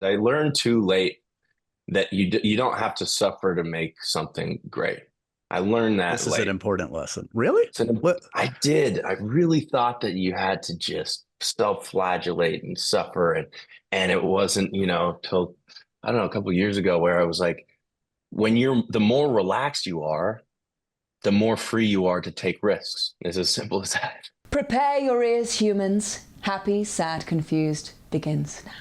I learned too late that you don't have to suffer to make something great. I learned that This is an late. important lesson. Really? So What? I did. I really thought that you had to just self-flagellate and suffer, and it wasn't, till I don't know, a couple of years ago where I was like, when you're the more relaxed you are, the more free you are to take risks. It's as simple as that. Prepare your ears, humans. Happy, sad, confused begins now.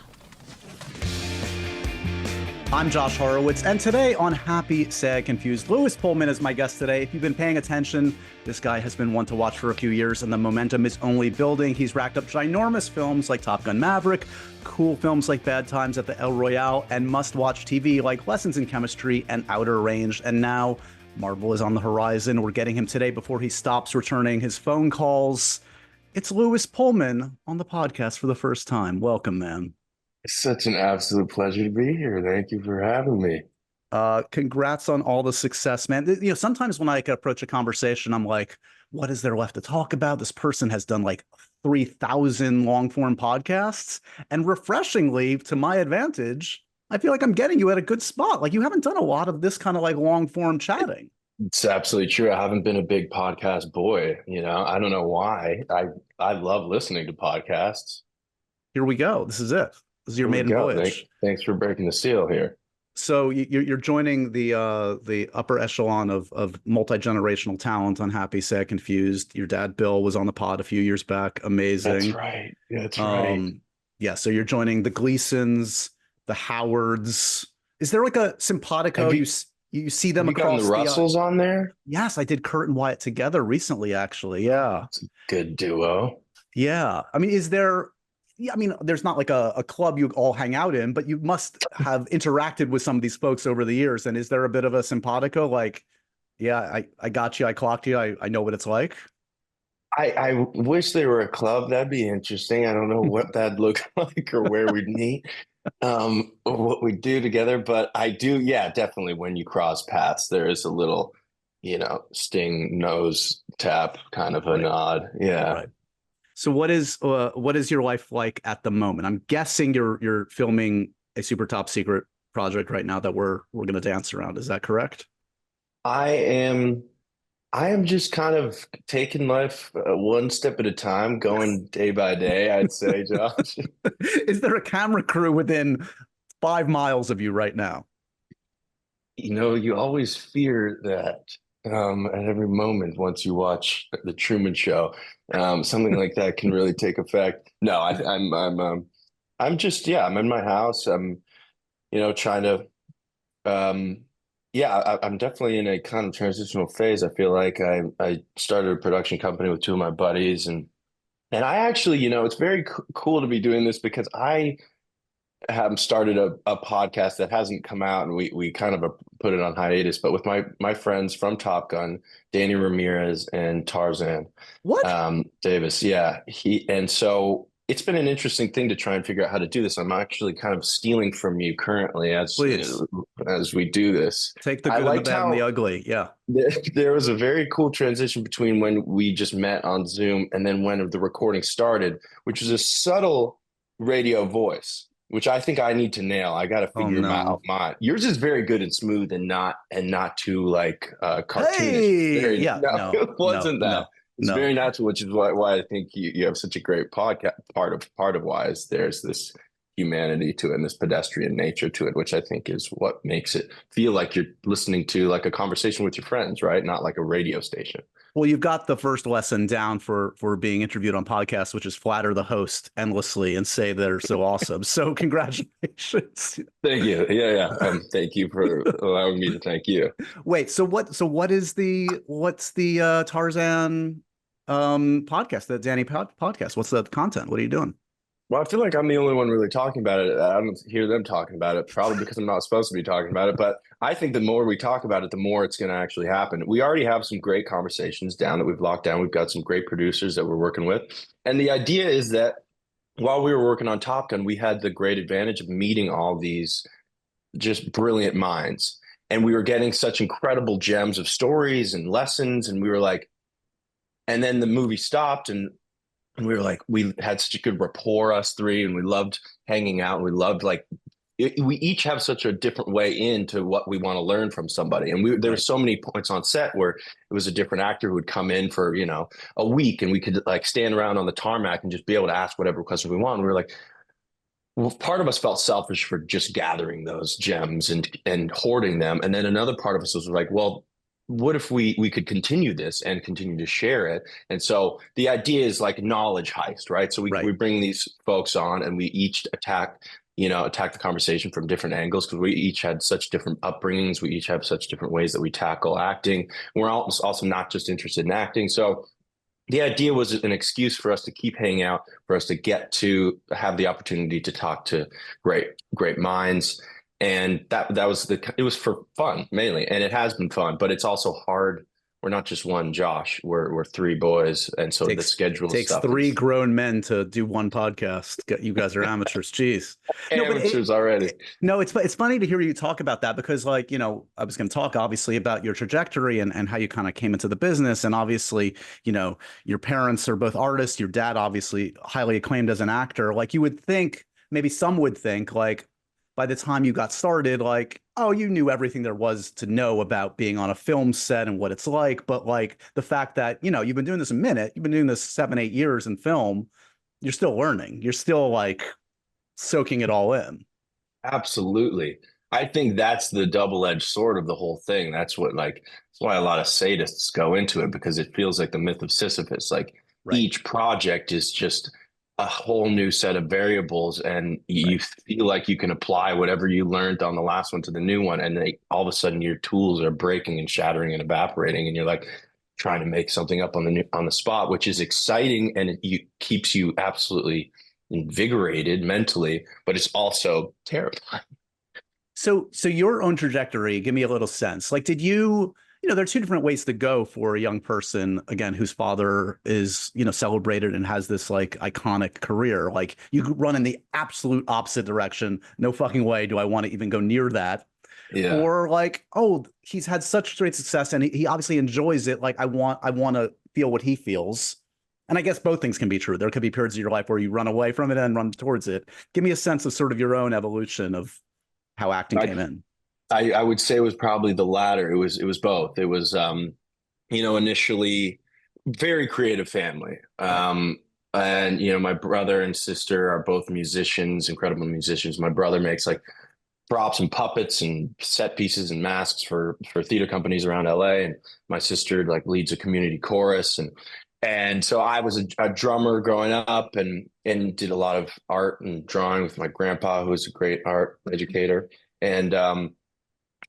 I'm Josh Horowitz, and today on Happy, Sad, Confused, Lewis Pullman is my guest today. If you've been paying attention, this guy has been one to watch for a few years, and the momentum is only building. He's racked up ginormous films like Gun Maverick, cool films like Bad Times at the L Royale, and must-watch TV like Lessons in Chemistry and Outer Range. And now Marvel is on the horizon. We're getting him today before he stops returning his phone calls. It's Lewis Pullman on the podcast for the first time. Welcome, man. It's such an absolute pleasure to be here. Thank you for having me. Congrats on all the success, man. Sometimes when I approach a conversation, I'm like, what is there left to talk about? This person has done like 3,000 long form podcasts. And refreshingly, to my advantage, I feel like I'm getting you at a good spot. Like, you haven't done a lot of this kind of like long form chatting. It's absolutely true. I haven't been a big podcast boy. I don't know why. I love listening to podcasts. Here we go. This is it. This is your maiden voyage. Thanks for breaking the seal here. So you're joining the upper echelon of multi-generational talent on Happy, Sad, Confused. Your dad, Bill, was on the pod a few years back. Amazing. That's right. Yeah, that's right. Yeah, so you're joining the Gleasons, the Howards. Is there like a simpatico? You see them across the Russells on there? Yes, I did Kurt and Wyatt together recently, actually. Yeah. It's a good duo. Yeah. I mean, there's not like a club you all hang out in, but you must have interacted with some of these folks over the years. And is there a bit of a simpatico? Like, yeah, I got you. I clocked you. I know what it's like. I wish there were a club. That'd be interesting. I don't know what that'd look like or where we'd meet, or what we do together. But I do, yeah, definitely. When you cross paths, there is a little, sting nose tap kind of a nod. Yeah. Right. So what is your life like at the moment? I'm guessing you're filming a super top secret project right now that we're going to dance around. Is that correct? I am just kind of taking life one step at a time, going day by day, I'd say, Josh. Is there a camera crew within 5 miles of you right now? You always fear that at every moment once you watch the Truman Show. Something like that can really take effect. No, I'm just, yeah, I'm in my house. I'm, trying to, I'm definitely in a kind of transitional phase. I feel like I started a production company with 2 of my buddies, and I actually, it's very cool to be doing this because I have started a podcast that hasn't come out, and we kind of put it on hiatus, but with my friends from Top Gun, Danny Ramirez and Tarzan Davis. Yeah. So it's been an interesting thing to try and figure out how to do this. I'm actually kind of stealing from you currently as we do this. Take the good, the bad, and the ugly. Yeah. There was a very cool transition between when we just met on Zoom and then when the recording started, which was a subtle radio voice, which I think I need to nail. I got to figure out mine. Yours is very good and smooth and not too like cartoonish. Hey! It wasn't that. It's very natural, which is why I think you have such a great podcast. Part of why is there's this humanity to it and this pedestrian nature to it, which I think is what makes it feel like you're listening to like a conversation with your friends, right? Not like a radio station. Well, you've got the first lesson down for being interviewed on podcasts, which is flatter the host endlessly and say they're so awesome. So congratulations. Thank you. Yeah. Thank you for allowing me to thank you. Wait, what's the Tarzan podcast, the Danny podcast? What's the content? What are you doing? Well, I feel like I'm the only one really talking about it. I don't hear them talking about it, probably because I'm not supposed to be talking about it. But I think the more we talk about it, the more it's going to actually happen. We already have some great conversations down that we've locked down. We've got some great producers that we're working with. And the idea is that while we were working on Top Gun, we had the great advantage of meeting all these just brilliant minds. And we were getting such incredible gems of stories and lessons. And we were like, and then the movie stopped and we were like, we had such a good rapport, us three, and we loved hanging out. And we loved like we each have such a different way into what we want to learn from somebody. And there were so many points on set where it was a different actor who would come in for, a week, and we could like stand around on the tarmac and just be able to ask whatever questions we want. And we were like, well, part of us felt selfish for just gathering those gems and hoarding them. And then another part of us was like, well, what if we could continue this and continue to share it? And so the idea is like knowledge heist, right? So we bring these folks on, and we each attack the conversation from different angles, because we each had such different upbringings. We each have such different ways that we tackle acting. We're also not just interested in acting. So the idea was an excuse for us to keep hanging out, for us to get to have the opportunity to talk to great minds. And that was it was for fun mainly. And it has been fun, but it's also hard. We're not just one Josh. We're three boys, and so the schedule takes stuff three grown men to do one podcast. You guys are amateurs. Jeez, amateurs already. No, it's funny to hear you talk about that, because I was going to talk obviously about your trajectory and how you kind of came into the business, and obviously your parents are both artists. Your dad obviously highly acclaimed as an actor. Like, you would think, maybe some would think, like, by the time you got started, like, oh, you knew everything there was to know about being on a film set and what it's like. But like the fact that, you've been doing this a minute, you've been doing this 7-8 years in film, you're still learning. You're still like soaking it all in. Absolutely. I think that's the double-edged sword of the whole thing. That's why a lot of sadists go into it, because it feels like the myth of Sisyphus. Like each project is just a whole new set of variables, and you feel like you can apply whatever you learned on the last one to the new one, and all of a sudden your tools are breaking and shattering and evaporating, and you're like trying to make something up on the spot, which is exciting, and it keeps you absolutely invigorated mentally, but it's also terrifying. So your own trajectory, give me a little sense. Like, did you there are two different ways to go for a young person, again, whose father is, celebrated and has this like iconic career. Like, you could run in the absolute opposite direction. No fucking way do I want to even go near that. Yeah. Or like, oh, he's had such great success and he obviously enjoys it. Like, I want to feel what he feels. And I guess both things can be true. There could be periods of your life where you run away from it and run towards it. Give me a sense of sort of your own evolution of how acting came in. I would say it was probably the latter. It was both. It was, initially very creative family. And, my brother and sister are both musicians, incredible musicians. My brother makes like props and puppets and set pieces and masks for theater companies around LA. And my sister like leads a community chorus. And so I was a drummer growing up and did a lot of art and drawing with my grandpa, who was a great art educator.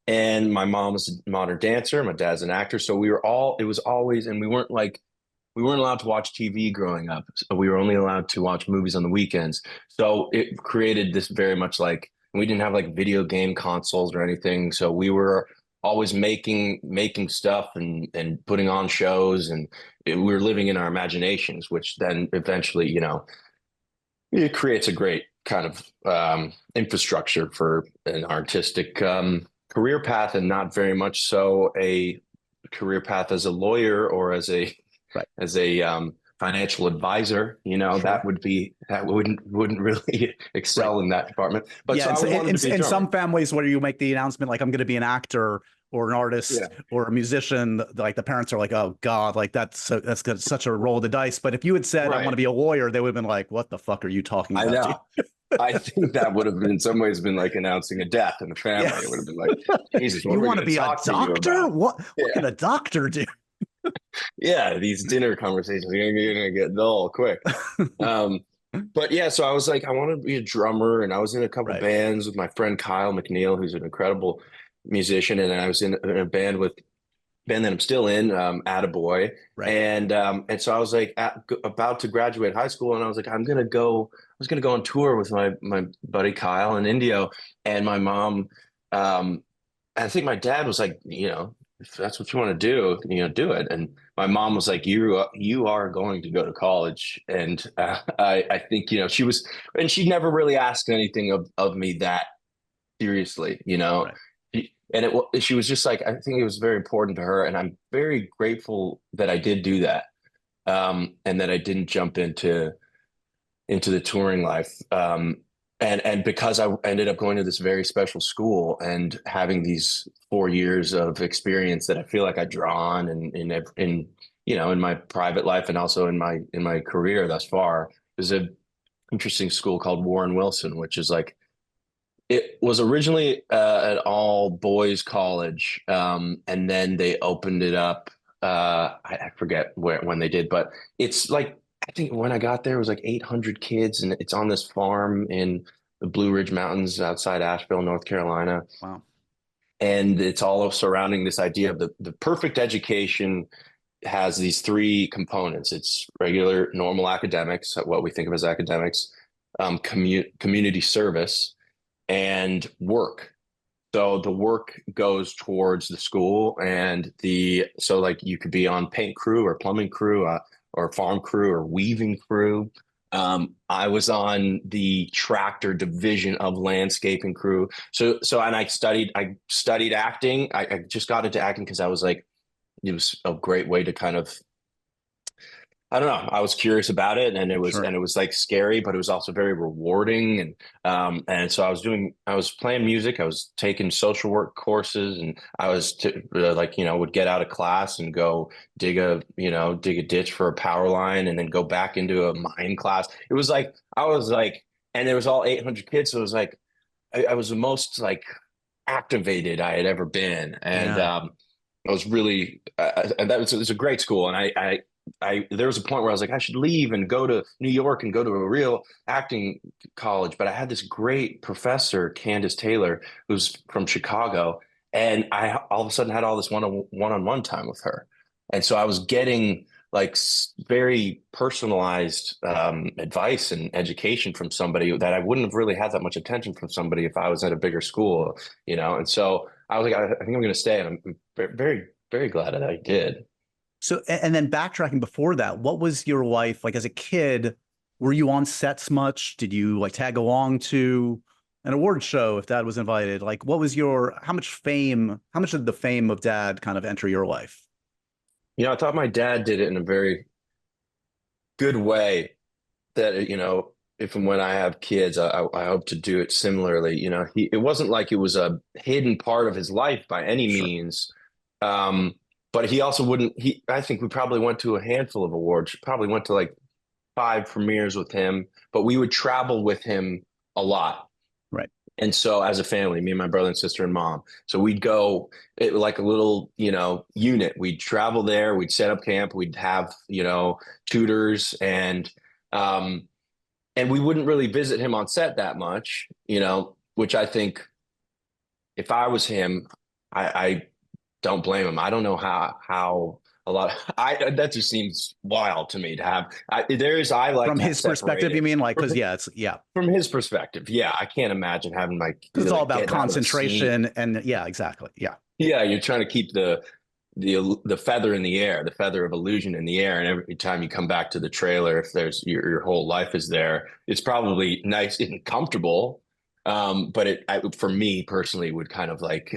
And my mom was a modern dancer. My dad's an actor. So it was always, and we weren't allowed to watch TV growing up. So we were only allowed to watch movies on the weekends. So it created this very much like, we didn't have like video game consoles or anything. So we were always making stuff and putting on shows, and we were living in our imaginations, which then eventually, it creates a great kind of infrastructure for an artistic career path, and not very much so a career path as a lawyer or as a financial advisor. Sure. That wouldn't really excel in that department. But yeah, so in some families where you make the announcement like, I'm going to be an actor or an artist or a musician, like the parents are like, oh God, like that's such a roll of the dice. But if you had said I want to be a lawyer, they would have been like, what the fuck are you talking about? I know. I think that would have in some ways been like announcing a death in the family. It would have been like, Jesus, you want to be a doctor? What can a doctor do? Yeah, these dinner conversations are gonna get dull quick. But yeah, so I was like, I want to be a drummer, and I was in a couple bands with my friend Kyle McNeil, who's an incredible musician, and I was in a band that I'm still in, Attaboy. And so I was like about to graduate high school, and I was like, I was gonna go on tour with my buddy Kyle and Indio, and my mom, I think my dad was like, if that's what you want to do, do it. And my mom was like, you are going to go to college. And I think, she was, and she never really asked anything of me that seriously, and she was just like, I think it was very important to her. And I'm very grateful that I did do that. And that I didn't jump into the touring life. and because I ended up going to this very special school and having these 4 years of experience that I feel like I draw on in in my private life and also in my career thus far. There's a interesting school called Warren Wilson, which is like it was originally an all boys college, and then they opened it up. I forget when they did, but it's like I think when I got there, it was like 800 kids, and it's on this farm in the Blue Ridge Mountains outside Asheville, North Carolina. Wow. And it's all surrounding this idea of the perfect education has these three components. It's regular, normal academics, what we think of as academics, community service, and work. So the work goes towards the school and so like you could be on paint crew or plumbing crew or farm crew or weaving crew. I was on the tractor division of landscaping crew. And I studied acting. I just got into acting because I was like, it was a great way to kind of, I don't know. I was curious about it, and it was like scary, but it was also very rewarding. And so I was playing music. I was taking social work courses, and I was would get out of class and go dig a ditch for a power line, and then go back into a mine class. It was like I was like, and there was all 800 kids, so it was like I was the most like activated I had ever been, and I was really, and it was a great school, and there was a point where I was like, I should leave and go to New York and go to a real acting college. But I had this great professor, Candace Taylor, who's from Chicago. And I all of a sudden had all this one-on-one time with her. And so I was getting like very personalized advice and education from somebody that I wouldn't have really had that much attention from somebody if I was at a bigger school, And so I was like, I think I'm going to stay. And I'm very, very glad that I did. So, and then backtracking before that, what was your life like as a kid? Were you on sets much? Did you like tag along to an award show if dad was invited? Like, what was how much did the fame of dad kind of enter your life? I thought my dad did it in a very good way that, if and when I have kids, I hope to do it similarly. It wasn't like it was a hidden part of his life by any means. But he also wouldn't, I think we probably went to a handful of awards, probably went to like 5 premieres with him, but we would travel with him a lot. Right. And so as a family, me and my brother and sister and mom, so we'd go like a little, unit. We'd travel there, we'd set up camp, we'd have, tutors and we wouldn't really visit him on set that much, which I think if I was him, I don't blame him. I don't know how a lot that just seems wild to me to have. From his perspective, you mean like, because from his perspective, I can't imagine having it's all about concentration and exactly. You're trying to keep the feather in the air, the feather of illusion in the air, and every time you come back to the trailer, if there's your whole life is there, it's probably nice and comfortable, but for me personally would kind of like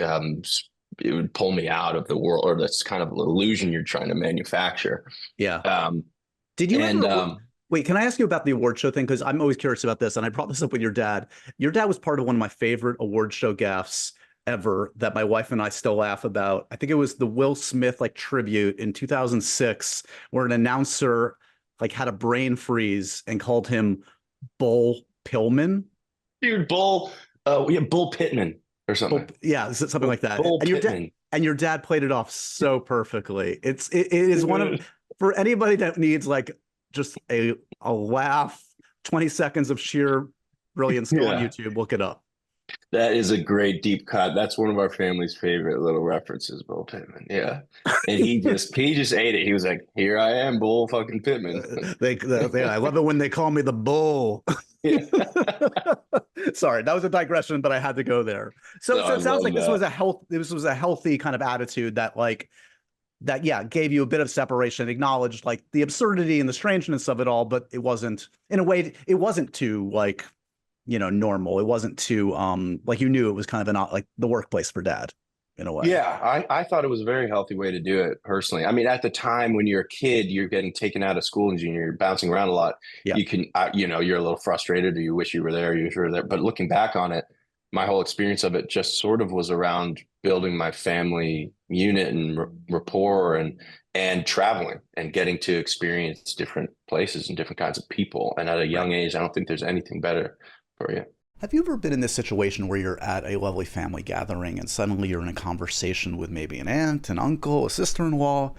it would pull me out of the world, or that's kind of an illusion you're trying to manufacture. Did you ever, wait, can I ask you about the award show thing? Because I'm always curious about this, and I brought this up with your dad. Your dad was part of one of my favorite award show gaffes ever that my wife and I still laugh about. I think it was the Will Smith like tribute in 2006, where an announcer like had a brain freeze and called him Bull Pillman. Dude, Bull Pitman. Or something. Something like that. And your dad played it off so perfectly. It is one of, for anybody that needs like just a laugh, 20 seconds of sheer brilliance on YouTube, look it up. That is a great deep cut. That's one of our family's favorite little references, Bull Pitman. Yeah. And he just ate it. He was like, here I am, Bull fucking Pitman. I love it when they call me the Bull. Sorry, that was a digression, but I had to go there. So it sounds like this was a healthy kind of attitude that gave you a bit of separation, acknowledged like the absurdity and the strangeness of it all, but it wasn't, in a way, it wasn't too like, normal. It wasn't too like you knew it was kind of like the workplace for dad. in a way. Yeah, I thought it was a very healthy way to do it personally. I mean, at the time when you're a kid, you're getting taken out of school and you're bouncing around a lot. Yeah. You can, you're a little frustrated or you wish you were there, you wish you were there. But looking back on it, my whole experience of it just sort of was around building my family unit and rapport and traveling and getting to experience different places and different kinds of people. And at a Right. young age, I don't think there's anything better for you. Have you ever been in this situation where you're at a lovely family gathering and suddenly you're in a conversation with maybe an aunt, an uncle, a sister-in-law,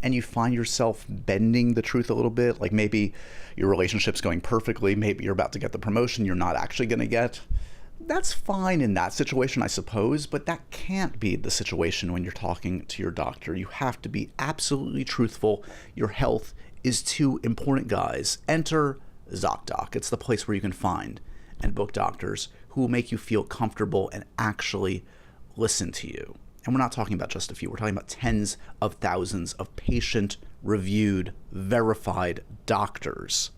and you find yourself bending the truth a little bit? Like maybe your relationship's going perfectly, maybe you're about to get the promotion you're not actually going to get. That's fine in that situation, I suppose, but that can't be the situation when you're talking to your doctor. You have to be absolutely truthful. Your health is too important, guys. Enter ZocDoc. It's the place where you can find and book doctors who will make you feel comfortable and actually listen to you. And we're not talking about just a few. We're talking about tens of thousands of patient-reviewed, verified doctors.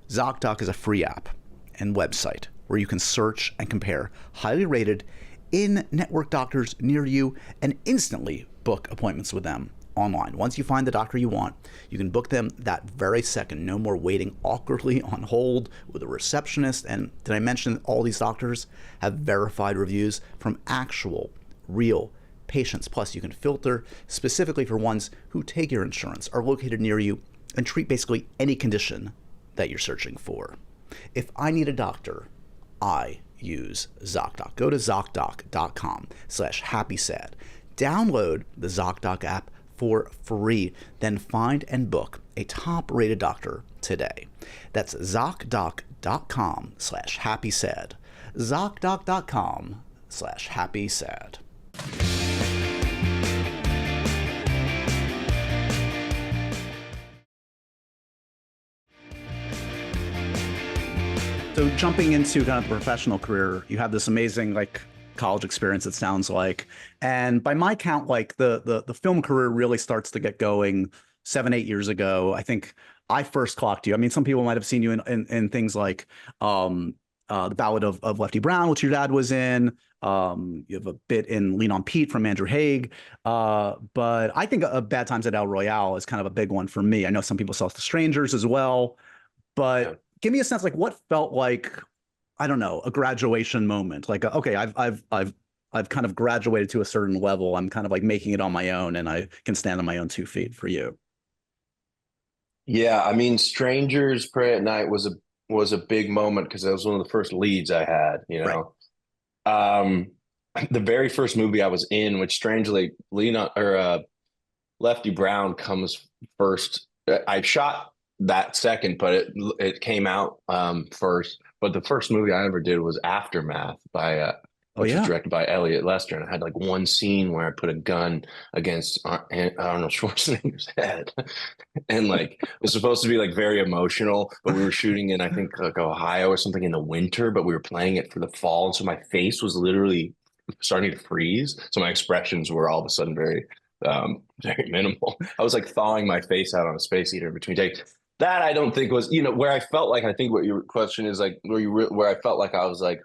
ZocDoc is a free app and website where you can search and compare highly rated in-network doctors near you and instantly book appointments with them online. Once you find the doctor you want, you can book them that very second. No more waiting awkwardly on hold with a receptionist. And did I mention all these doctors have verified reviews from actual, real patients? Plus, you can filter specifically for ones who take your insurance, are located near you, and treat basically any condition that you're searching for. If I need a doctor, I use ZocDoc. Go to ZocDoc.com/happysad. Download the ZocDoc app for free, then find and book a top-rated doctor today. That's ZocDoc.com/happysad. ZocDoc.com/happysad. So jumping into kind of the professional career, you have this amazing college experience, it sounds like. And by my count, the film career really starts to get going 7-8 years ago. I think I first clocked you. I mean, some people might have seen you in things like The Ballad of Lefty Brown, which your dad was in. You have a bit in Lean on Pete from Andrew Haigh. But I think Bad Times at L Royale is kind of a big one for me. I know some people saw The Strangers as well, but Yeah. give me a sense, like what felt like, I don't know, a graduation moment. Like, okay, I've kind of graduated to a certain level. I'm kind of like making it on my own, and I can stand on my own 2 feet. For you. Yeah, I mean, Strangers Pray at Night was a big moment because that was one of the first leads I had, Right. The very first movie I was in, which strangely Lefty Brown comes first. I shot that second, but it came out first. But the first movie I ever did was Aftermath which was directed by Elliot Lester, and I had like one scene where I put a gun against Arnold Schwarzenegger's head, and like it was supposed to be like very emotional, but we were shooting in I think like Ohio or something in the winter, but we were playing it for the fall, and so my face was literally starting to freeze, so my expressions were all of a sudden very minimal. I was like thawing my face out on a space heater between takes. That I don't think was where I felt like, I think what your question is like, where I felt like I was like,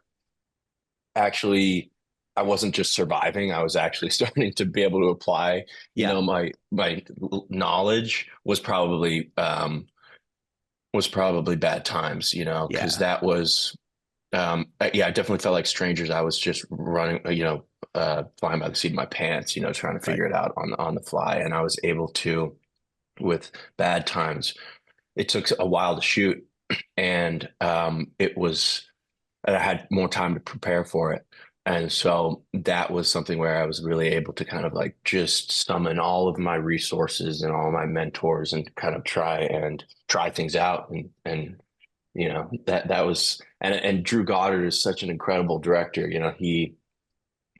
actually, I wasn't just surviving. I was actually starting to be able to apply, my knowledge was probably Bad Times, because that was, I definitely felt like Strangers. I was just running, flying by the seat of my pants, trying to figure it out on the fly. And I was able to, with Bad Times, it took a while to shoot, and I had more time to prepare for it. And so that was something where I was really able to kind of like just summon all of my resources and all my mentors and kind of try things out. And that was, and Drew Goddard is such an incredible director. I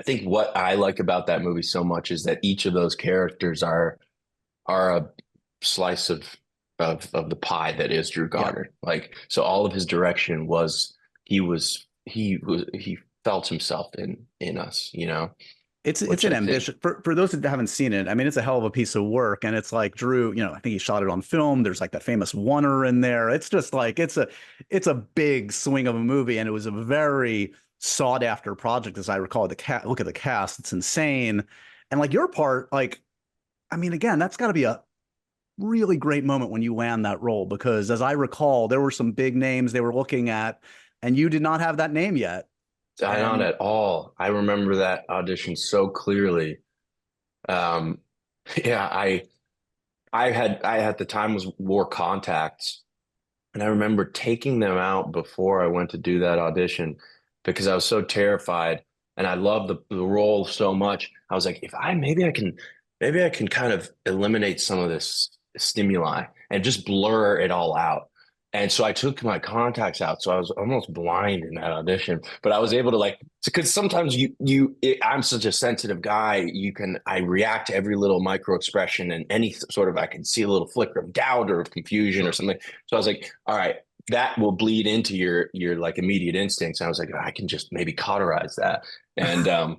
think what I like about that movie so much is that each of those characters are a slice of the pie that is Drew Goddard. Yeah. Like, so all of his direction was, he felt himself in us, It's an ambition for those that haven't seen it. I mean, it's a hell of a piece of work, and it's like Drew, I think he shot it on film. There's like that famous oneer in there. It's just like, it's a big swing of a movie. And it was a very sought after project, as I recall. Look at the cast; it's insane. And like your part, like, I mean, again, that's got to be a really great moment when you land that role, because as I recall, there were some big names they were looking at, and you did not have that name yet. Not And at all. I remember that audition so clearly. Um, yeah, I at the time was wore contacts, and I remember taking them out before I went to do that audition because I was so terrified, and I loved the role so much. I was like, if I maybe I can kind of eliminate some of this stimuli and just blur it all out. And so I took my contacts out, so I was almost blind in that audition. But I was able to like, because sometimes I'm such a sensitive guy. I react to every little micro expression and any sort of, I can see a little flicker of doubt or of confusion or something. So I was like, all right, that will bleed into your like immediate instincts. And I was like, I can just maybe cauterize that. And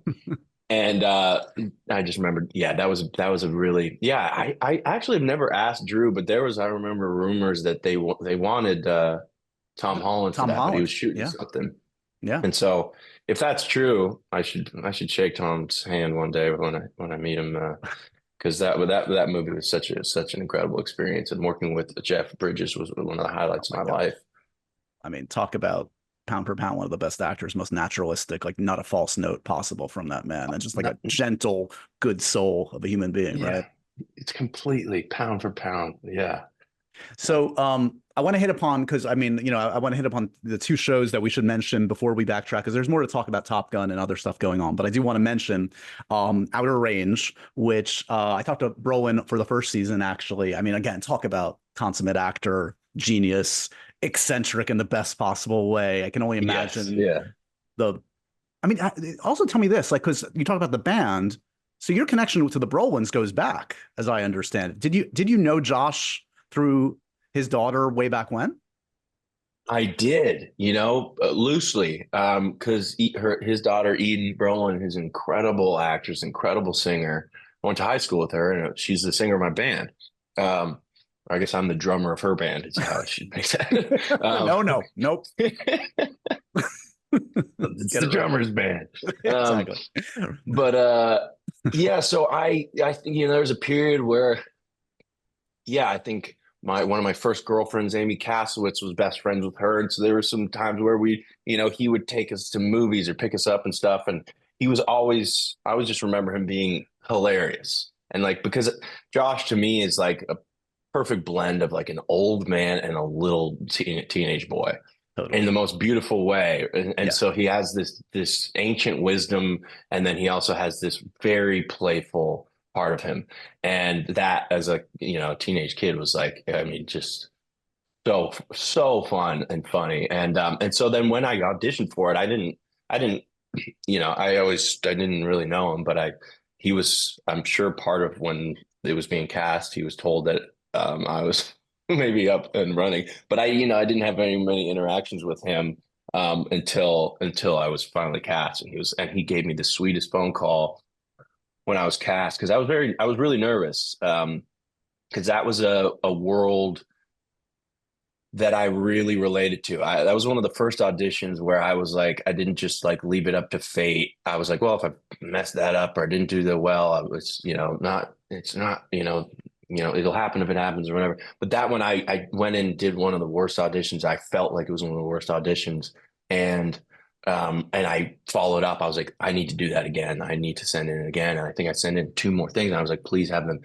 and I just remembered, yeah, that was a really, yeah. I actually have never asked Drew, but I remember rumors that they wanted Tom Holland for Tom that, but he was Holland, shooting yeah, something. yeah. And so if that's true, I should shake Tom's hand one day when I meet him, because that movie was such an incredible experience, and working with Jeff Bridges was one of the Oh highlights of my my God. life. I mean, talk about pound for pound, one of the best actors, most naturalistic, like not a false note possible from that man, and just like a gentle, good soul of a human being, Yeah, right? it's completely pound for pound. Yeah. So I want to hit upon, because I mean, I want to hit upon the two shows that we should mention before we backtrack, because there's more to talk about Top Gun and other stuff going on. But I do want to mention Outer Range, which I talked to Brolin for the first season, actually. I mean, again, talk about consummate actor, genius, eccentric in the best possible way. I can only Yes. imagine Yeah. the, I mean, also tell me this, like, because you talk about the band. So your connection to the Brolins goes back, as I understand it. Did you know Josh through his daughter way back when? I did, loosely, because his daughter Eden Brolin is an incredible actress, incredible singer. I went to high school with her, and she's the singer of my band. Um, I guess I'm the drummer of her band. Is how I should make that. No, no, nope. It's Get the it right. drummer's band. Um, Exactly. but yeah. So I think there was a period where, yeah, I think one of my first girlfriends, Amy Kaslowitz, was best friends with her, and so there were some times where he would take us to movies or pick us up and stuff, and I always just remember him being hilarious, and like because Josh to me is like a perfect blend of like an old man and a little teenage boy in Totally. the most beautiful way, and Yeah. so he has this ancient wisdom, and then he also has this very playful part of him, and that as a teenage kid was like, I mean, just so fun and funny, and so then when I auditioned for it, I didn't I didn't really know him, but he was, I'm sure, part of when it was being cast. He was told that I was maybe up and running, but I didn't have very many interactions with him until I was finally cast, and he gave me the sweetest phone call when I was cast, because I was really nervous, because that was a world that I really related to. That was one of the first auditions where I was like, I didn't just like leave it up to fate. I was like, well, if I messed that up or didn't do that well, I was, it's not, it'll happen if it happens or whatever. But that one, I went and did one of the worst auditions. I felt like it was one of the worst auditions. And I followed up. I was like, I need to do that again. I need to send in again. And I think I sent in two more things. And I was like, please have them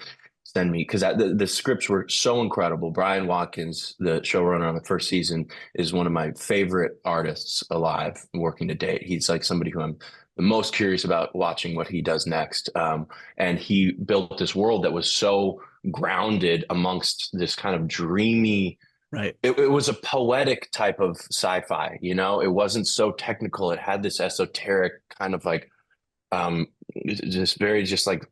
send me, because the scripts were so incredible. Brian Watkins, the showrunner on the first season, is one of my favorite artists alive working to date. He's like somebody who I'm the most curious about watching what he does next. And he built this world that was so grounded amongst this kind of dreamy. Right. It was a poetic type of sci-fi, it wasn't so technical. It had this esoteric kind of like just very just like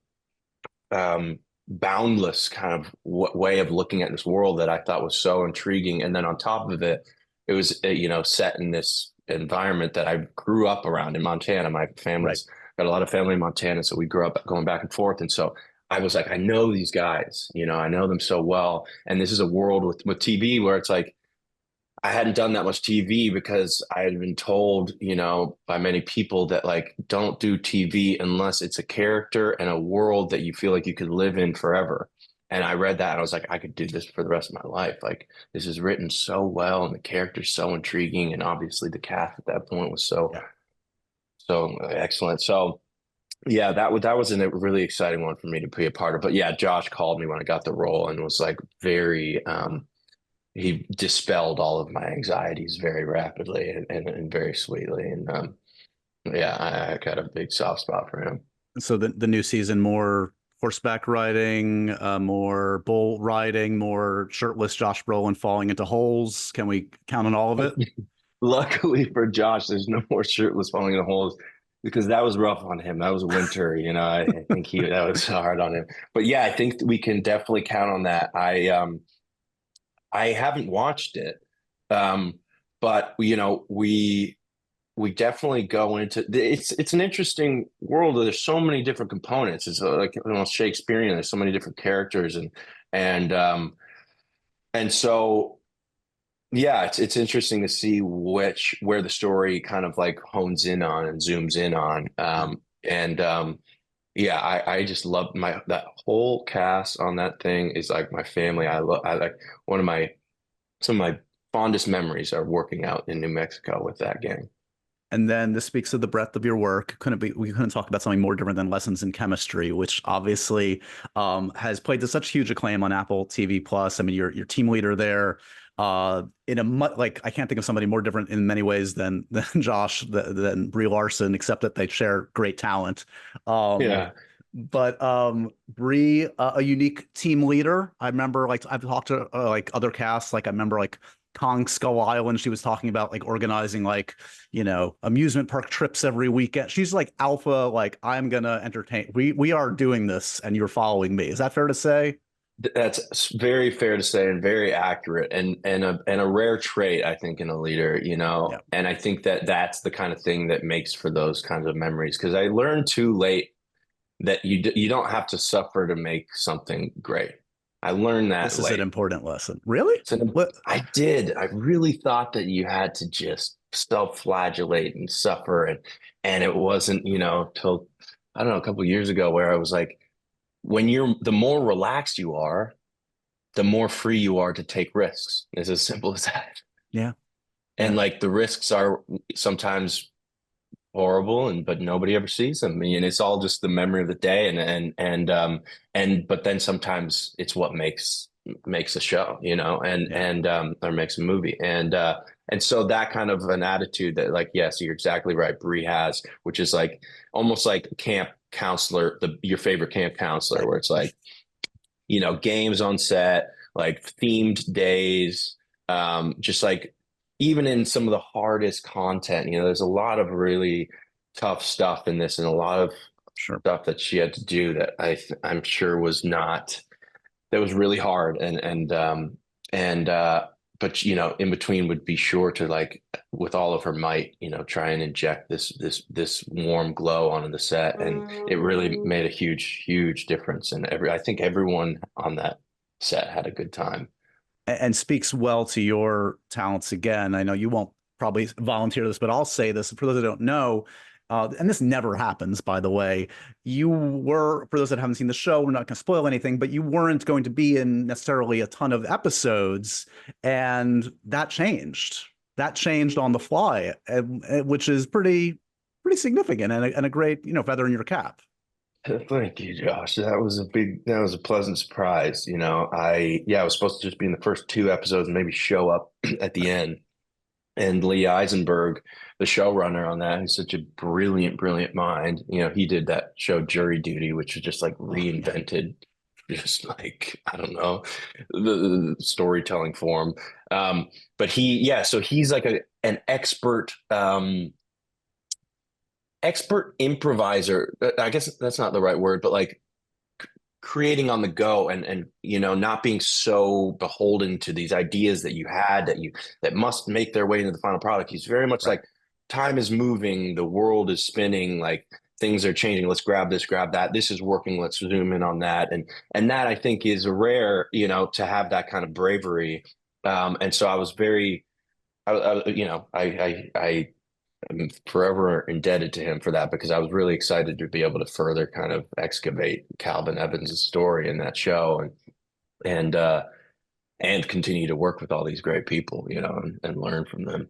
boundless kind of way of looking at this world that I thought was so intriguing. And then on top of it, it was set in this environment that I grew up around in Montana. My Right. family's got a lot of family in Montana, so we grew up going back and forth. And so I was like, I know these guys, I know them so well. And this is a world with TV where it's like I hadn't done that much TV because I had been told, by many people that like don't do TV unless it's a character and a world that you feel like you could live in forever. And I read that and I was like, I could do this for the rest of my life. Like this is written so well and the character's so intriguing, and obviously the cast at that point was Yeah. so excellent. So yeah, that was a really exciting one for me to be a part of. But yeah, Josh called me when I got the role and was like very he dispelled all of my anxieties very rapidly and very sweetly. And yeah, I got a big soft spot for him. So the new season, more horseback riding, more bull riding, more shirtless Josh Brolin falling into holes. Can we count on all of it? Luckily for Josh, there's no more shirtless falling in holes because that was rough on him. That was winter, I think that was hard on him. But yeah, I think we can definitely count on that. I haven't watched it, but we definitely go into it's an interesting world. There's so many different components. It's like almost Shakespearean. There's so many different characters and and so yeah, it's interesting to see where the story kind of like hones in on and zooms in on. And yeah, I just love that whole cast on that thing is like my family. I like some of my fondest memories are working out in New Mexico with that gang. And then this speaks to the breadth of your work. We couldn't talk about something more different than Lessons in Chemistry, which obviously has played to such huge acclaim on Apple TV Plus. I mean, you're team leader there. In a like I can't think of somebody more different in many ways than Josh than Brie Larson, except that they share great talent. Yeah. But Brie, a unique team leader. I remember like I've talked to like other casts. Like I remember like Kong Skull Island. She was talking about like organizing like amusement park trips every weekend. She's like alpha. Like I'm gonna entertain. We are doing this, and you're following me. Is that fair to say? That's very fair to say and very accurate and a rare trait, I think, in a leader, Yeah. And I think that that's the kind of thing that makes for those kinds of memories because I learned too late that you don't have to suffer to make something great. I learned that This is an late. important lesson. Really? What? I did. I really thought that you had to just self-flagellate and suffer and it wasn't, till I don't know, a couple of years ago where I was like, the more relaxed you are, the more free you are to take risks. It's as simple as that. Yeah. And like the risks are sometimes horrible but nobody ever sees them. I mean, it's all just the memory of the day and but then sometimes it's what makes a show, or makes a movie. And so that kind of an attitude that like, yes, you're exactly right, Brie has, which is like almost like camp counselor, your favorite camp counselor, where it's like, games on set, like themed days, just like even in some of the hardest content, there's a lot of really tough stuff in this and a lot of stuff that she had to do that I'm sure that was really hard but in between would be sure to like with all of her might, try and inject this warm glow onto the set, and it really made a huge difference. And I think everyone on that set had a good time. And speaks well to your talents again. I know you won't probably volunteer this, but I'll say this for those that don't know. And this never happens, by the way. You were, for those that haven't seen the show, we're not going to spoil anything, but you weren't going to be in necessarily a ton of episodes, and that changed. That changed on the fly, which is pretty significant and a great feather in your cap. Thank you, Josh. That was a pleasant surprise. I was supposed to just be in the first two episodes and maybe show up at the end. And Lee Eisenberg, the showrunner on that, who's such a brilliant mind. He did that show Jury Duty, which is just like reinvented, just like, I don't know, the storytelling form. But so he's like an expert improviser. I guess that's not the right word, but like creating on the go and not being so beholden to these ideas that you had that must make their way into the final product. He's very much like time is moving, the world is spinning, like things are changing. Let's grab this, grab that. This is working. Let's zoom in on that. And that I think is rare, to have that kind of bravery. And so I was very I am forever indebted to him for that because I was really excited to be able to further kind of excavate Calvin Evans' story in that show and uh and continue to work with all these great people, and learn from them.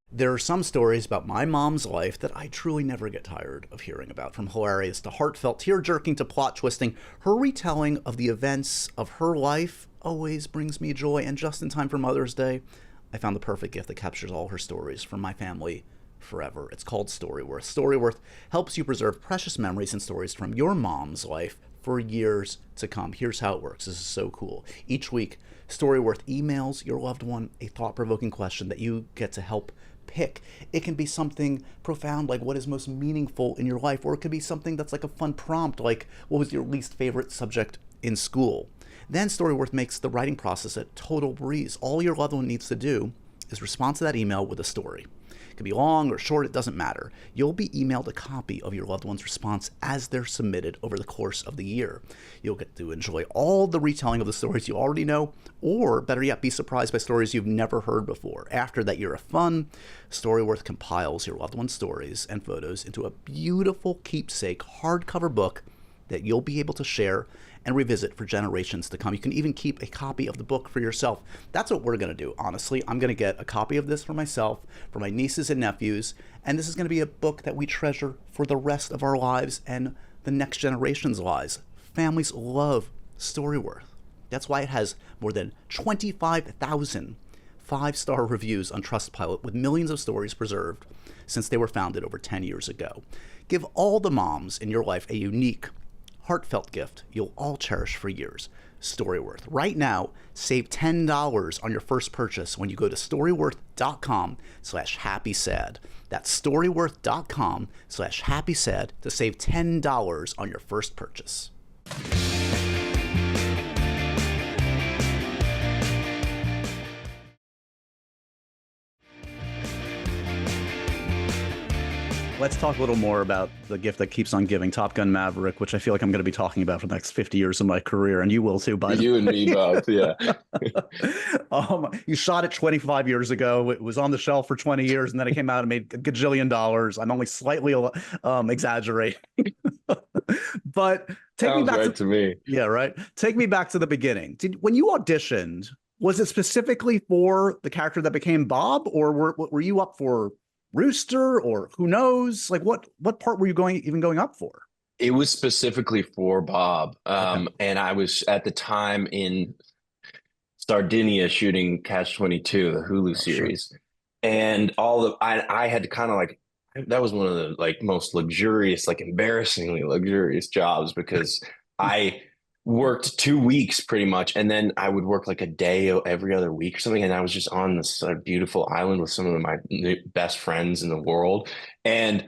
There are some stories about my mom's life that I truly never get tired of hearing about, from hilarious to heartfelt, tear-jerking to plot-twisting. Her retelling of the events of her life always brings me joy, and just in time for Mother's Day, I found the perfect gift that captures all her stories from my family forever. It's called Storyworth. Storyworth helps you preserve precious memories and stories from your mom's life for years to come. Here's how it works. This is so cool. Each week, Storyworth emails your loved one a thought-provoking question that you get to help pick. It can be something profound like what is most meaningful in your life, or it could be something that's like a fun prompt like what was your least favorite subject in school. Then Storyworth makes the writing process a total breeze. All your loved one needs to do is respond to that email with a story. It could be long or short, it doesn't matter. You'll be emailed a copy of your loved one's response as they're submitted over the course of the year. You'll get to enjoy all the retelling of the stories you already know, or better yet, be surprised by stories you've never heard before. After that year of fun, Storyworth compiles your loved one's stories and photos into a beautiful keepsake hardcover book that you'll be able to share and revisit for generations to come. You can even keep a copy of the book for yourself. That's what we're going to do, honestly. I'm going to get a copy of this for myself, for my nieces and nephews, and this is going to be a book that we treasure for the rest of our lives and the next generation's lives. Families love Storyworth. That's why it has more than 25,000 five-star reviews on Trustpilot, with millions of stories preserved since they were founded over 10 years ago. Give all the moms in your life a unique, heartfelt gift you'll all cherish for years. Storyworth. Right now, save $10 on your first purchase when you go to storyworth.com/happysad. That's storyworth.com/happysad to save $10 on your first purchase. Let's talk a little more about the gift that keeps on giving, Top Gun Maverick, which I feel like I'm going to be talking about for the next 50 years of my career, and you will too, by the way. You and me both, yeah. You shot it 25 years ago. It was on the shelf for 20 years, and then it came out and made a gajillion dollars. I'm only slightly exaggerating. But take me Sounds back right to me. Yeah, right. Take me back to the beginning. When you auditioned, was it specifically for the character that became Bob, or were you up for Rooster, or who knows? Like what part were you going up for? It was specifically for Bob. Okay. And I was at the time in Sardinia shooting Catch-22, the Hulu series. Sure. And I had to kind of like, that was one of the like most luxurious, like embarrassingly luxurious jobs, because I worked 2 weeks pretty much, and then I would work like a day every other week or something, and I was just on this beautiful island with some of my best friends in the world. And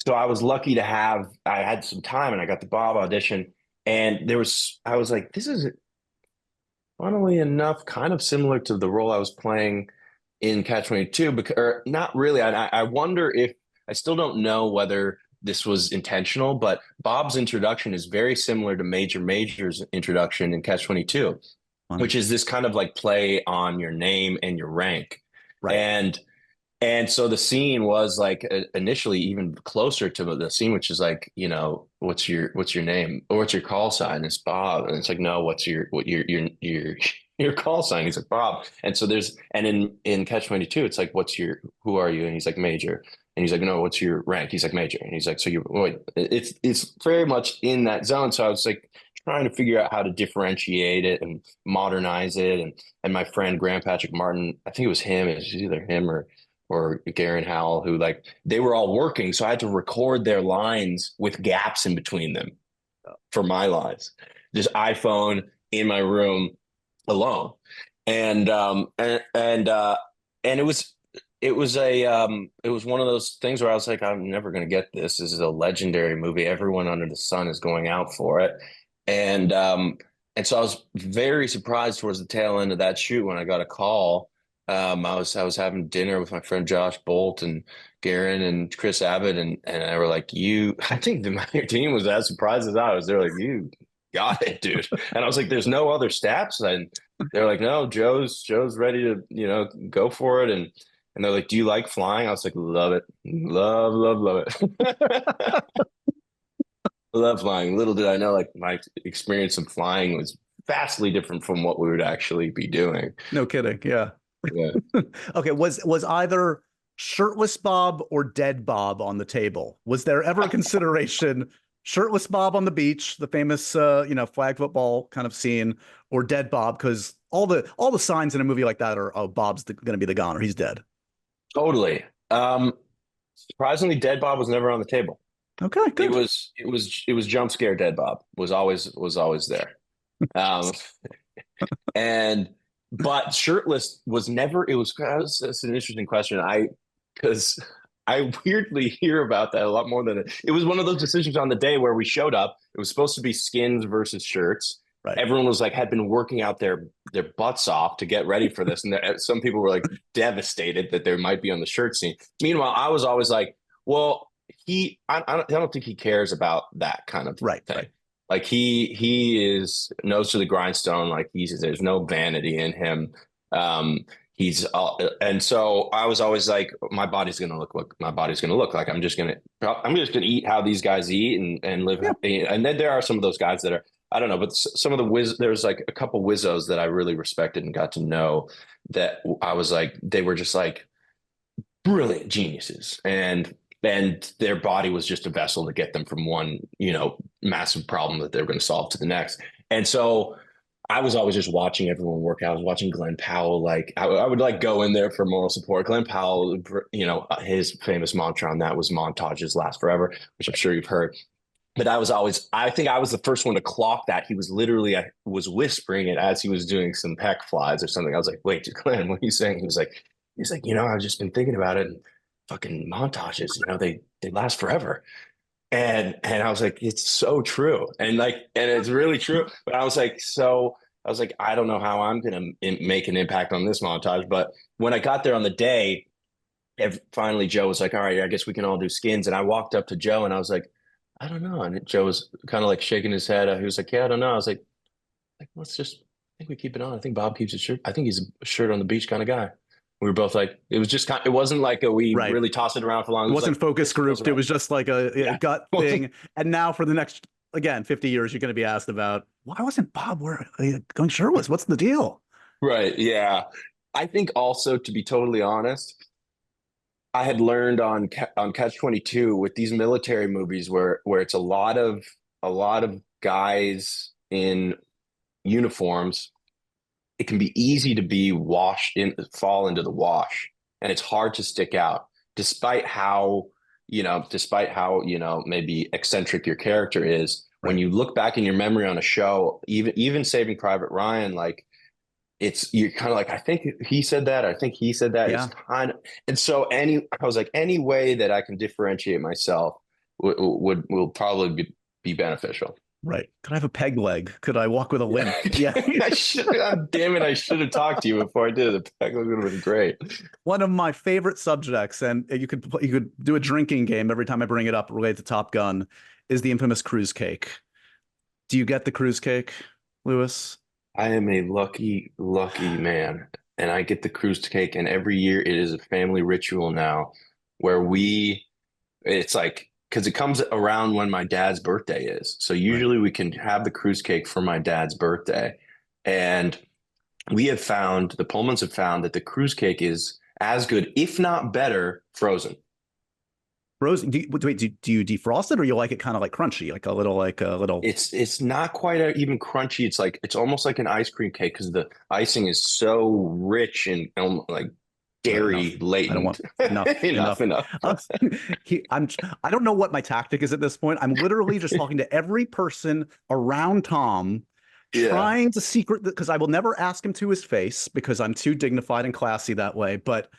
so I was lucky to I had some time, and I got the Bob audition, and I was like, this is funnily enough kind of similar to the role I was playing in Catch-22, or not really. I wonder if, I still don't know whether this was intentional, but Bob's introduction is very similar to Major Major's introduction in Catch-22, which is this kind of like play on your name and your rank. Right. And so the scene was like initially even closer to the scene, which is like, what's your name, or what's your call sign? It's Bob. And it's like, no, what's your call sign? He's like, Bob. And so in Catch-22, it's like, who are you? And he's like, Major. And he's like, no, what's your rank? He's like, Major. And he's like, so it's very much in that zone. So I was like trying to figure out how to differentiate it and modernize it. And my friend Graham Patrick Martin, I think it was either him or Garen Howell, who like, they were all working. So I had to record their lines with gaps in between them for my lines. Just iPhone in my room alone. And it was one of those things where I was like, I'm never going to get this. This is a legendary movie. Everyone under the sun is going out for it. And so I was very surprised towards the tail end of that shoot when I got a call. I was having dinner with my friend Josh Bolt and Garen and Chris Abbott, and they were like, I think your team was as surprised as I was. They're like, you got it, dude. And I was like, there's no other steps. And they're like, no, Joe's ready to, go for it. And they're like, "Do you like flying?" I was like, "Love it, love it." Love flying. Little did I know, like my experience of flying was vastly different from what we would actually be doing. No kidding. Yeah. Yeah. Okay. Was either Shirtless Bob or Dead Bob on the table? Was there ever a consideration Shirtless Bob on the beach, the famous flag football kind of scene, or Dead Bob? Because all the signs in a movie like that are, oh, Bob's going to be the goner. He's dead. Totally. Surprisingly, Dead Bob was never on the table. Okay, It good. was it was jump scare Dead Bob was always there. Um, and but shirtless was never. It was that's an interesting question. Because I weirdly hear about that a lot more than it was one of those decisions on the day where we showed up. It was supposed to be skins versus shirts. Right. Everyone was like had been working out their butts off to get ready for this, and some people were like devastated that they might be on the shirt scene. Meanwhile, I was always like, well, I don't think he cares about that kind of Right. thing. Right. Like he is nose to the grindstone. Like there's no vanity in him. And so I was always like, my body's gonna look what my body's gonna look like. I'm just gonna eat how these guys eat and live. Yeah. And then there are some of those guys that are, I don't know, but some of the there's like a couple wizzos that I really respected and got to know that I was like, they were just like brilliant geniuses. And their body was just a vessel to get them from one, massive problem that they were going to solve to the next. And so I was always just watching everyone work out. I was watching Glenn Powell. Like I would like go in there for moral support. Glenn Powell, his famous mantra on that was montages last forever, which I'm sure you've heard. But I think I was the first one to clock that. He was literally, I was whispering it as he was doing some pec flies or something. I was like, wait, Glenn, what are you saying? He's like, I've just been thinking about it. And fucking montages, they last forever. And I was like, it's so true. And it's really true. But I was like, I don't know how I'm going to make an impact on this montage. But when I got there on the day, finally Joe was like, all right, I guess we can all do skins. And I walked up to Joe and I was like, I don't know. And Joe was kind of like shaking his head. He was like, yeah, I don't know. I was like, let's just, I think we keep it on. I think Bob keeps his shirt. I think he's a shirt on the beach kind of guy. We were both like, it was just it wasn't like we Right. really tossed it around for long. It wasn't focus grouped. It was just like a gut thing. And now for the next, again, 50 years, you're going to be asked about, why wasn't Bob going shirtless? What's the deal? Right. Yeah. I think also, to be totally honest, I had learned on Catch 22 with these military movies where it's a lot of guys in uniforms. It can be easy to fall into the wash, and it's hard to stick out despite how maybe eccentric your character is. Right. When you look back in your memory on a show, even Saving Private Ryan, like you're kind of like, I think he said that. I think he said that. Yeah. It's kind of, and so I was like, any way that I can differentiate myself will probably be beneficial. Right. Could I have a peg leg? Could I walk with a limp? Yeah. Damn it. I should have talked to you before I did. The peg leg would have been great. One of my favorite subjects, and you could do a drinking game every time I bring it up related to Top Gun, is the infamous cruise cake. Do you get the cruise cake, Lewis? I am a lucky man, and I get the cruise cake. And every year it is a family ritual now where it's like, because it comes around when my dad's birthday is. So usually we can have the cruise cake for my dad's birthday. And the Pullmans have found that the cruise cake is as good, if not better, frozen. Frozen? Do you defrost it, or you like it kind of like crunchy, like a little? It's not quite even crunchy. It's almost like an ice cream cake because the icing is so rich and like dairy latent. I don't want enough. I don't know what my tactic is at this point. I'm literally just talking to every person around Tom, trying to secret because I will never ask him to his face because I'm too dignified and classy that way. But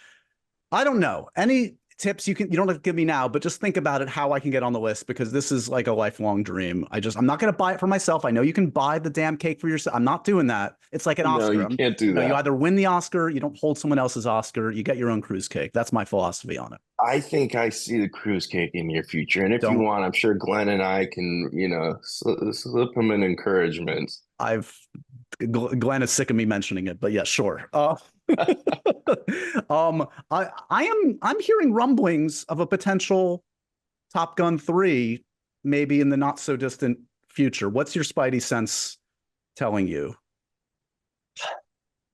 I don't know any tips you don't have to give me now, but just think about it, how I can get on the list, because this is like a lifelong dream. I'm not going to buy it for myself. I know you can buy the damn cake for yourself. I'm not doing that. It's like an Oscar. No, you can't do that. You either win the Oscar, you don't hold someone else's Oscar, you get your own cruise cake. That's my philosophy on it. I think I see the cruise cake in your future. And if you want, I'm sure Glenn and I can, slip him an encouragement. Glenn is sick of me mentioning it, but yeah, sure. I'm hearing rumblings of a potential Top Gun 3, maybe in the not so distant future. What's your spidey sense telling you?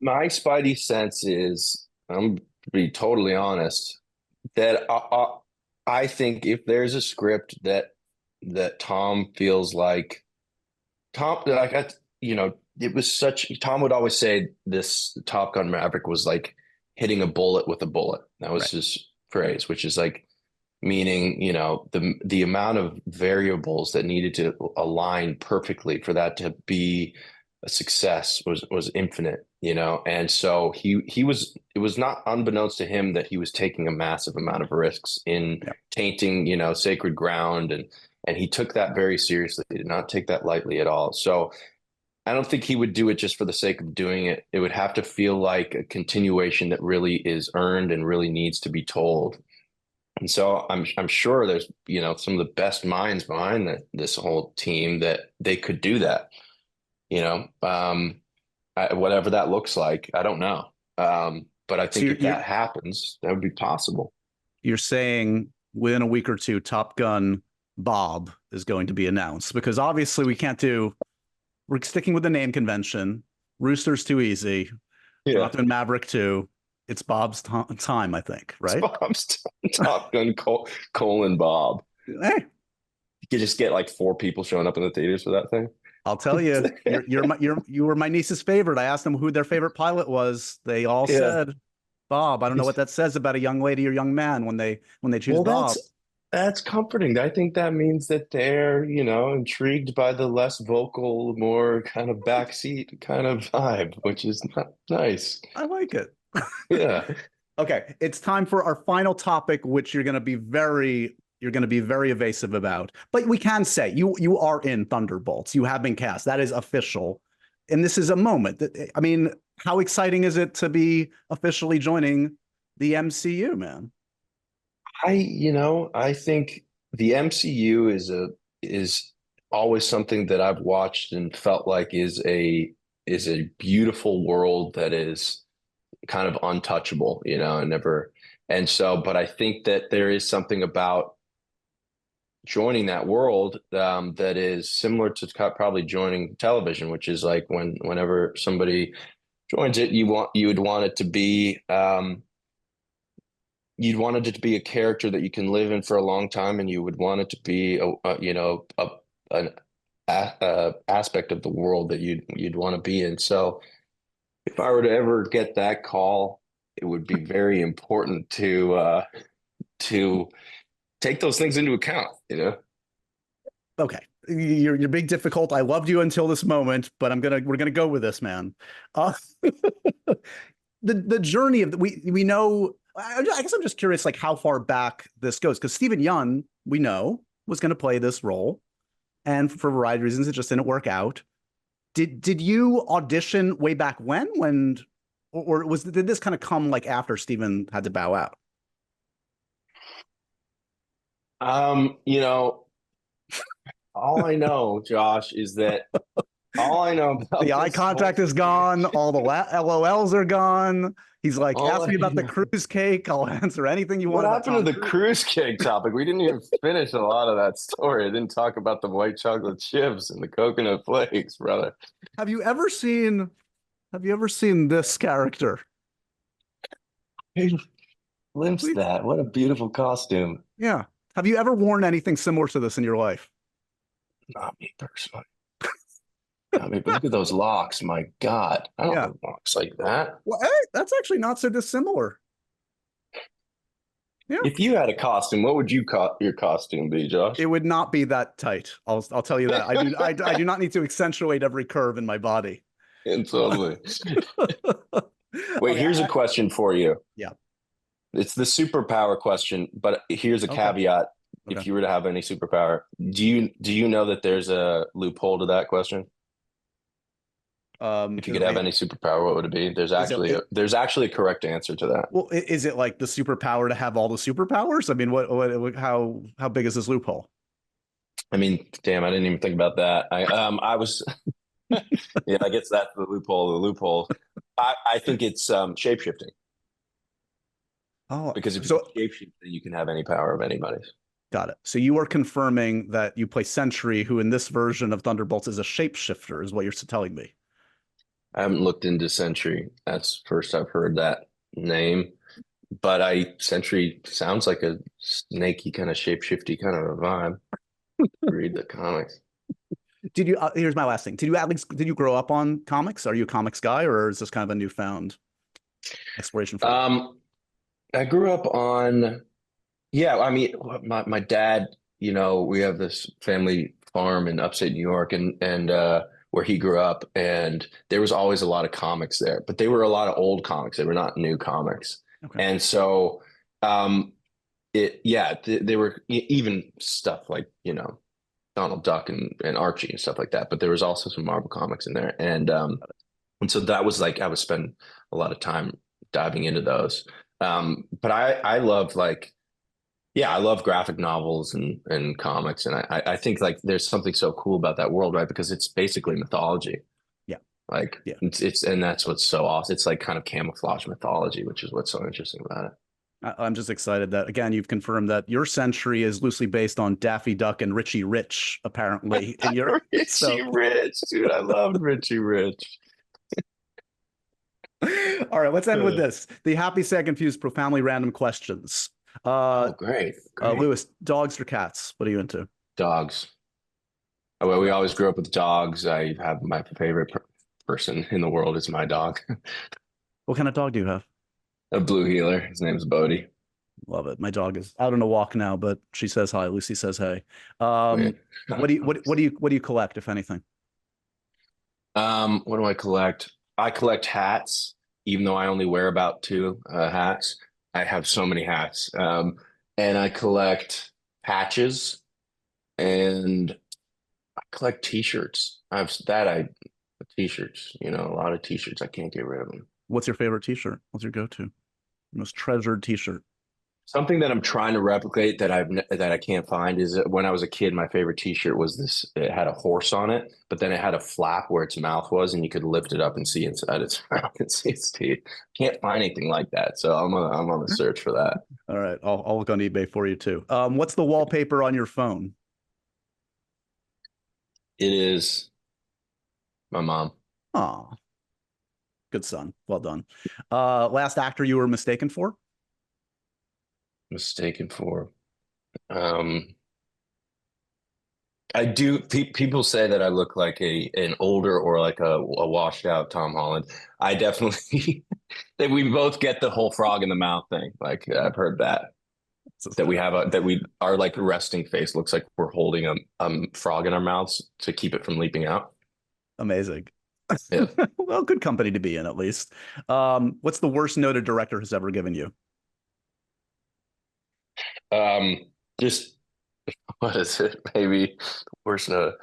My spidey sense is, I'm to be totally honest, that I think if there's a script that Tom feels like it was such. Tom would always say this Top Gun Maverick was like hitting a bullet with a bullet. That was Right. his phrase, which is like meaning, the amount of variables that needed to align perfectly for that to be a success was infinite, and so he was it was not unbeknownst to him that he was taking a massive amount of risks in Yeah. tainting, sacred ground, and he took that very seriously. He did not take that lightly at all. So I don't think he would do it just for the sake of doing it. It would have to feel like a continuation that really is earned and really needs to be told. And so I'm sure there's, some of the best minds behind this whole team that they could do that. Whatever that looks like, I don't know. But I So think if that happens, that would be possible. you're saying within a week or two, Top Gun Bob is going to be announced, because obviously we're sticking with the name convention. Rooster's too easy. We're not doing Maverick 2. It's Bob's time, I think, right? Bob's Top Gun colon Bob. Hey, You could just get like 4 people showing up in the theaters for that thing. I'll tell you, you were my niece's favorite. I asked them who their favorite pilot was. They all said Bob. I don't know what that says about a young lady or young man when they choose Bob. That's comforting. I think that means that they're, intrigued by the less vocal, more kind of backseat kind of vibe, which is nice. I like it. Yeah. Okay, it's time for our final topic, which you're going to be very evasive about. But we can say you are in Thunderbolts. You have been cast. That is official. And this is a moment. I mean, how exciting is it to be officially joining the MCU, man? I think the MCU is always something that I've watched and felt like is a beautiful world that is kind of untouchable, and so, but I think that there is something about joining that world that is similar to probably joining television, which is like whenever somebody joins it, you would want it to be you'd wanted it to be a character that you can live in for a long time, and you would want it to be an aspect of the world that you'd want to be in. So if I were to ever get that call, it would be very important to take those things into account, Okay. You're being difficult. I loved you until this moment, but we're gonna go with this, man. The journey of we know. I guess I'm just curious, like how far back this goes, because Stephen Yeun, we know, was going to play this role, and for a variety of reasons, it just didn't work out. Did you audition way back when or did this kind of come like after Stephen had to bow out? All I know, Josh, is that all I know about the eye contact is gone. All the LOLs are gone. He's like, ask me about the cruise cake. I'll answer anything you want. What happened to the cruise cake topic? We didn't even finish a lot of that story. I didn't talk about the white chocolate chips and the coconut flakes, brother. Have you ever seen this character? Hey, glimpsed that. What a beautiful costume. Yeah. Have you ever worn anything similar to this in your life? Not me personally. I mean, look at those locks. My God. I don't have locks like that. Well, hey, that's actually not so dissimilar. Yeah. If you had a costume, what would your costume be, Josh? It would not be that tight. I'll tell you that. I do not need to accentuate every curve in my body. And totally. Wait, here's a question for you. Yeah. It's the superpower question, but here's a caveat. Okay. If you were to have any superpower, do you know that there's a loophole to that question? If you could have any superpower, what would it be? There's actually a correct answer to that. Well, is it like the superpower to have all the superpowers? I mean, how big is this loophole? I mean, damn, I didn't even think about that. I was, yeah, I guess that's the loophole. I think it's shape-shifting, Oh, because if you so can shape-shift, then you can have any power of anybody. got it. So you are confirming that you play Sentry, who in this version of Thunderbolts is a shapeshifter, is what you're telling me. I haven't looked into Sentry. That's first I've heard that name. But Sentry sounds like a snaky kind of shapeshifty kind of a vibe. Read the comics. Did you? Here's my last thing. Did you grow up on comics? Are you a comics guy, or is this kind of a newfound exploration for you? I grew up on, yeah. I mean, my dad. We have this family farm in upstate New York, and where he grew up, and there was always a lot of comics there, but they were a lot of old comics. They were not new comics, Okay. and so they were even stuff like Donald Duck and Archie and stuff like that. But there was also some Marvel comics in there, and so that was like I would spend a lot of time diving into those. But I love I love graphic novels and comics, and I think like there's something so cool about that world, right? Because it's basically mythology. Yeah. Like Yeah. it's and that's what's so awesome. It's like kind of camouflage mythology, which is what's so interesting about it. I'm just excited that again you've confirmed that your Sentry is loosely based on Daffy Duck and Richie Rich, apparently. In your Richie Rich, dude, I love Richie Rich. All right, let's end with this. The happy, sad, confused, profoundly random questions. Great. Lewis, dogs or cats? What are you into? Dogs. Well, we always grew up with dogs. I have my favorite person in the world is my dog. What kind of dog do you have? A blue heeler. His name's Bodie. Love it. My dog is out on a walk now, but she says hi. Lucy says hey. Yeah. What do you collect, if anything? What do I collect? I collect hats, even though I only wear about two hats. I have so many hats. And I collect patches, and I collect t-shirts. T-shirts, a lot of t-shirts. I can't get rid of them. What's your favorite t-shirt? What's your go-to? Most treasured t-shirt? Something that I'm trying to replicate that I can't find is that when I was a kid, my favorite t-shirt was this. It had a horse on it, but then it had a flap where its mouth was, and you could lift it up and see inside its mouth and see its teeth. Can't find anything like that, so I'm on the search for that. All right, I'll look on eBay for you too. What's the wallpaper on your phone? It is my mom. Oh, good son. Well done. Last actor you were mistaken for? Mistaken for. I do. People say that I look like an older or like a washed out Tom Holland. I definitely that we both get the whole frog in the mouth thing. Like I've heard that our like resting face looks like we're holding a frog in our mouths to keep it from leaping out. Amazing. Yeah. Well, good company to be in, at least. What's the worst note a director has ever given you? Just what is it? Maybe worse note.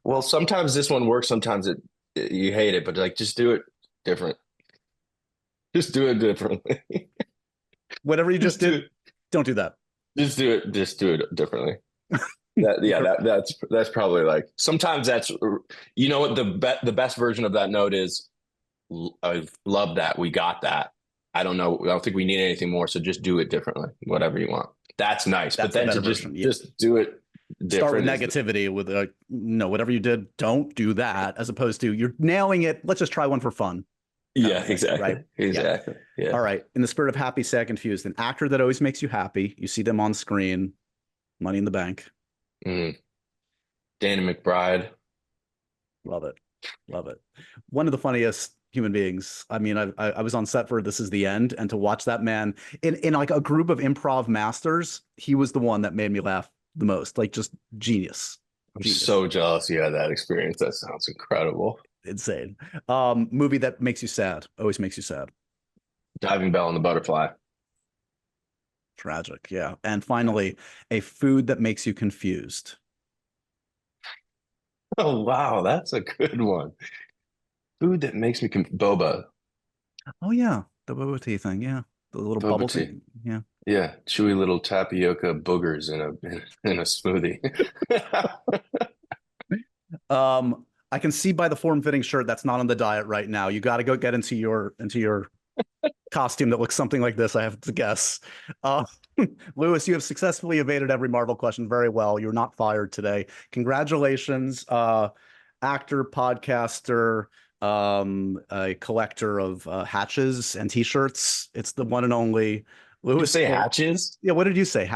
Well, sometimes this one works, sometimes you hate it, but like just do it different. Just do it differently. Whatever you just did, don't do that. Just do it differently. That's probably like sometimes that's what the best version of that note is. I love that. We got that. I don't know. I don't think we need anything more. So just do it differently. Whatever you want. That's nice. That's but then to just do it different. Start with negativity with no, whatever you did, don't do that. As opposed to you're nailing it. Let's just try one for fun. Yeah, exactly. Right. Exactly. Yeah. All right. In the spirit of happy, sad, confused, an actor that always makes you happy. You see them on screen. Money in the Bank. Danny McBride. Love it. Love it. One of the funniest human beings. I mean, I was on set for This Is the End, and to watch that man in like a group of improv masters, he was the one that made me laugh the most. Like just genius. I'm so jealous you had that experience. That sounds incredible. Insane. Movie that makes you sad. Always makes you sad. Diving Bell and the Butterfly. Tragic. Yeah. And finally, a food that makes you confused. Oh, wow. That's a good one. Food that makes me boba. Oh, yeah. The boba tea thing. Yeah. The little Boba bubble tea. thing. Yeah. Yeah. Chewy little tapioca boogers in a smoothie. I can see by the form-fitting shirt that's not on the diet right now. You got to go get into your costume that looks something like this, I have to guess. Lewis, you have successfully evaded every Marvel question very well. You're not fired today. Congratulations, actor, podcaster, a collector of hatches and T-shirts. It's the one and only Lewis. Did you say hatches? Yeah, what did you say?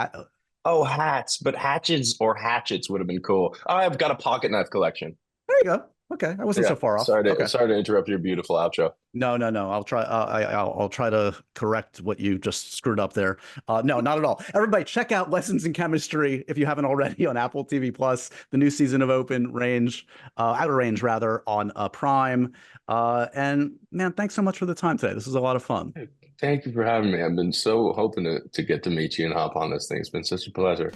Oh, hats, but hatches or hatchets would have been cool. I've got a pocket knife collection. There you go. Okay, I wasn't so far off. Sorry Okay. to interrupt your beautiful outro. No. I'll try. I'll try to correct what you just screwed up there. No, not at all. Everybody, check out Lessons in Chemistry if you haven't already on Apple TV Plus. The new season of Outer Range rather, on Prime. And man, thanks so much for the time today. This was a lot of fun. Thank you for having me. I've been so hoping to get to meet you and hop on this thing. It's been such a pleasure.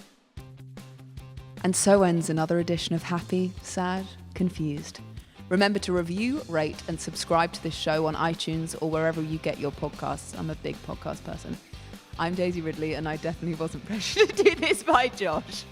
And so ends another edition of Happy, Sad, Confused. Remember to review, rate, and subscribe to this show on iTunes or wherever you get your podcasts. I'm a big podcast person. I'm Daisy Ridley, and I definitely wasn't pressured to do this by Josh.